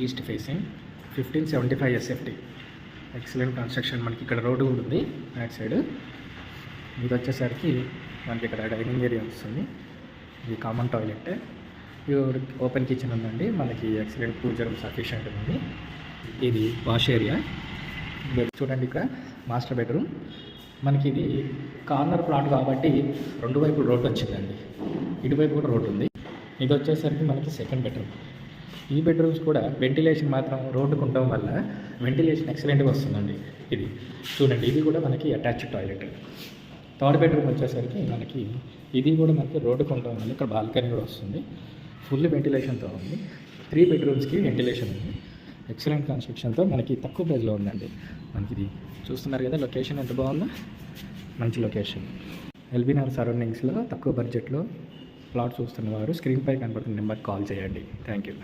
East facing 1575 SFT. Excellent construction. మనకి ఇక్కడ road కూడా ఉంది బ్యాక్ సైడ్. ఇది వచ్చేసరికి మనకి ఇక్కడ డైనింగ్ ఏరియా వస్తుంది. ఇది కామన్ టాయిలెట్. ఓపెన్ కిచెన్ ఉందండి. మనకి ఎక్సలెంట్ పూజ రూమ్ సఫిషియెంట్ ఉంది. ఇది వాష్ ఏరియా. చూడండి ఇక్కడ మాస్టర్ బెడ్రూమ్. మనకి ఇది కార్నర్ ప్లాట్ కాబట్టి రెండు వైపులు రోడ్డు వచ్చిందండి. ఇటువైపు కూడా రోడ్డు ఉంది. ఇది వచ్చేసరికి మనకి సెకండ్ బెడ్రూమ్. ఈ బెడ్రూమ్స్ కూడా వెంటిలేషన్ మాత్రం రోడ్డుకు ఉండడం వల్ల వెంటిలేషన్ ఎక్సలెంట్గా వస్తుందండి. ఇది చూడండి, ఇది కూడా మనకి అటాచ్డ్ టాయిలెట్. థర్డ్ బెడ్రూమ్ వచ్చేసరికి మనకి ఇది కూడా మనకి రోడ్డుకు ఉండడం వల్ల ఇక్కడ బాల్కనీ కూడా వస్తుంది. ఫుల్ వెంటిలేషన్తో ఉంది. 3 బెడ్రూమ్స్కి వెంటిలేషన్ ఉంది. ఎక్సలెంట్ కన్స్ట్రక్షన్తో మనకి తక్కువ ప్రైస్లో ఉందండి. మనకి ఇది చూస్తున్నారు కదా, లొకేషన్ ఎంత బాగుందో, మంచి లొకేషన్. ఎల్బీనగర్ సరౌండింగ్స్లో తక్కువ బడ్జెట్లో ప్లాట్ చూస్తున్న వారు స్క్రీన్పై కనబడుతున్న నెంబర్కి కాల్ చేయండి. Thank you.